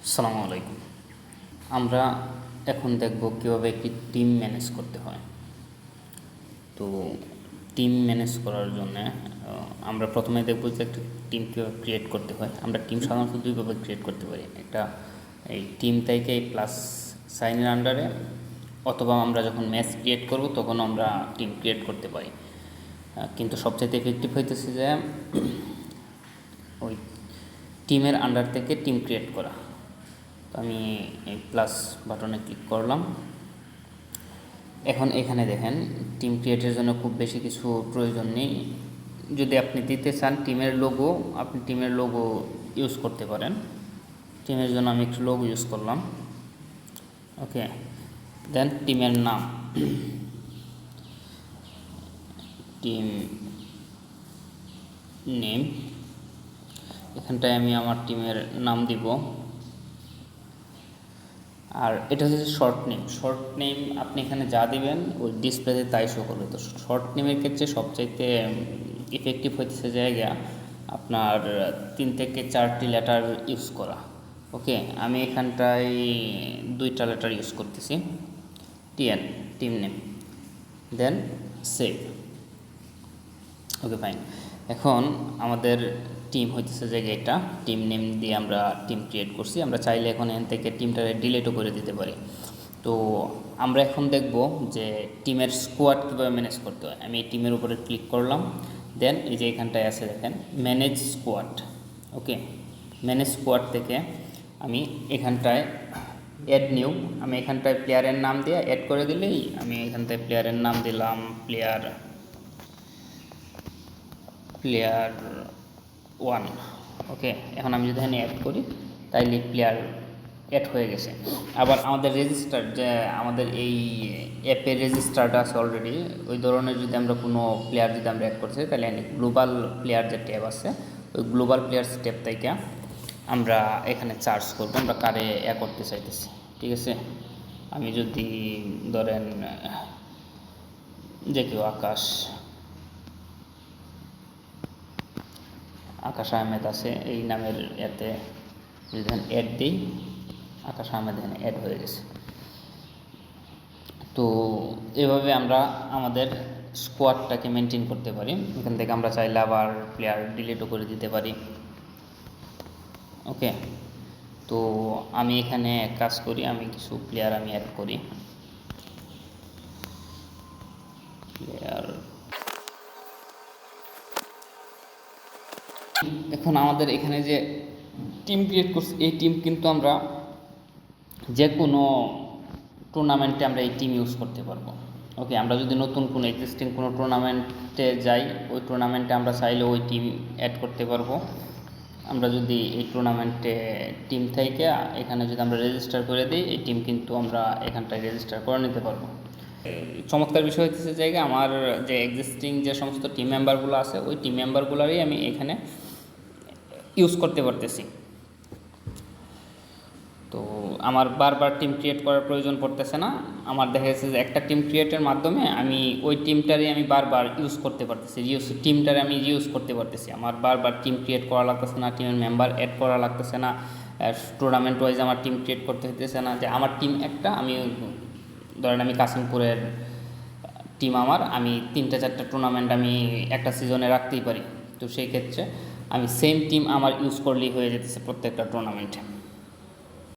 আসসালামু আলাইকুম। আমরা এখন দেখব কীভাবে একটি টিম ম্যানেজ করতে হয়। তো টিম ম্যানেজ করার জন্য আমরা প্রথমে দেখব যে একটা টিম কীভাবে ক্রিয়েট করতে হয়। আমরা টিম সাধারণত দুইভাবে ক্রিয়েট করতে পারি, একটা এই টিম থেকে এই প্লাস সাইনের আন্ডারে, অথবা আমরা যখন ম্যাচ ক্রিয়েট করব তখন আমরা টিম ক্রিয়েট করতে পারি। কিন্তু সবচেয়ে এফেক্টিভ হইতেছে যে ওই টিমের আন্ডার থেকে টিম ক্রিয়েট করা। তো আমি এই প্লাস বাটনে ক্লিক করলাম। এখন এখানে দেখেন টিম ক্রিয়েটের জন্য খুব বেশি কিছু প্রয়োজন নেই। যদি আপনি দিতে চান টিমের লোগো, আপনি টিমের লোগো ইউজ করতে পারেন। টিমের জন্য আমি একটু লোগো ইউজ করলাম। ওকে, দেন টিমের নাম, টিম নেম, এখানটায় আমি আমার টিমের নাম দিব। আর এটা হচ্ছে শর্ট নেম আপনি এখানে যা দিবেন ওই ডিসপ্লেতে তাই শো করবে। তো শর্ট নেমের ক্ষেত্রে সবচাইতে ইফেক্টিভ হইতেছে জায়গা আপনার 3 থেকে 4টি লেটার ইউজ করা। ওকে, আমি এখানটায় 2টা লেটার ইউজ করতেছি, টিম নেম, দেন সেভ। Okay fine. এখন আমাদের টিম হইতেছে যে এটা টিম নেম দিয়ে আমরা টিম ক্রিয়েট করছি। আমরা চাইলে এখন এখান থেকে টিমটা ডিলিটও করে দিতে পারি। তো আমরা এখন দেখব যে টিমের স্কোয়াড কীভাবে ম্যানেজ করতে হয়। আমি এই টিমের উপরে ক্লিক করলাম, দেন এই যে এখানটায় আছে দেখেন ম্যানেজ স্কোয়াড। ওকে, ম্যানেজ স্কোয়াড থেকে আমি এখানটায় অ্যাড নিউ, আমি এখানটায় প্লেয়ারের নাম দিয়ে অ্যাড করে দিলেই আমি এখানটায় প্লেয়ারের নাম দিলাম প্লেয়ার 1। ওকে, এখন আমি যদি এখানে অ্যাড করি তাইলে প্লেয়ার অ্যাড হয়ে গেছে। আবার আমাদের রেজিস্টার, যে আমাদের এই অ্যাপের রেজিস্টারটা আছে অলরেডি, ওই ধরনের যদি আমরা কোনো প্লেয়ার যদি আমরা অ্যাড করতে চাই তাহলে গ্লোবাল প্লেয়ার যে ট্যাব আছে ওই গ্লোবাল প্লেয়ার্স ট্যাব থেকে আমরা এখানে চার্জ করবো আমরা কারে করতে চাইতেছি। ঠিক আছে, আমি যদি ধরেন যে কেউ আকাশ আহমেদ আছে এই নামের এতে যদি অ্যাড দিই, আকাশ আহমেদ এখানে অ্যাড হয়ে গেছে। তো এভাবে আমরা আমাদের স্কোয়াডটাকে মেনটেন করতে পারি। এখান থেকে আমরা চাইলে আবার প্লেয়ার ডিলিটও করে দিতে পারি। ওকে, তো আমি এখানে কাজ করি, আমি কিছু প্লেয়ার আমি অ্যাড করি। এখন আমাদের এখানে যে টিম ক্রিয়েট করছি এই টিম কিন্তু আমরা যে কোনো টুর্নামেন্টে আমরা এই টিম ইউজ করতে পারবো। ওকে, আমরা যদি নতুন কোনো এক্সিস্টিং কোনো টুর্নামেন্টে যাই ওই টুর্নামেন্টে আমরা চাইলে ওই টিম অ্যাড করতে পারবো। আমরা যদি এই টুর্নামেন্টে টিম থেকে এখানে যদি আমরা রেজিস্টার করে দিই এই টিম কিন্তু আমরা এখানটায় রেজিস্টার করে নিতে পারবো। চমৎকার বিষয় হচ্ছে জায়গা আমার যে এক্সিস্টিং যে সমস্ত টিম মেম্বারগুলো আছে ওই টিম মেম্বারগুলোরই আমি এখানে ইউজ করতে পারতেছি। তো আমার বারবার টিম ক্রিয়েট করার প্রয়োজন পড়তেছে না। আমার দেখা যাচ্ছে যে একটা টিম ক্রিয়েটের মাধ্যমে আমি ওই টিমটারই আমি বারবার ইউজ করতে পারতেছি, টিমটারে আমি ইউজ করতে পারতেছি। আমার বারবার টিম ক্রিয়েট করা লাগতেছে না, টিমের মেম্বার অ্যাড করা লাগতেছে না, টুর্নামেন্ট ওয়াইজ আমার টিম ক্রিয়েট করতে হতেছে না। যে আমার টিম একটা, আমি ধরেন আমি কাশিমপুরের টিম আমার, আমি 3-4টা টুর্নামেন্ট আমি একটা সিজনে রাখতেই পারি। তো সেই ক্ষেত্রে আমি সেম টিম আমার ইউজ করলেই হয়ে যেতেছে প্রত্যেকটা টুর্নামেন্টে।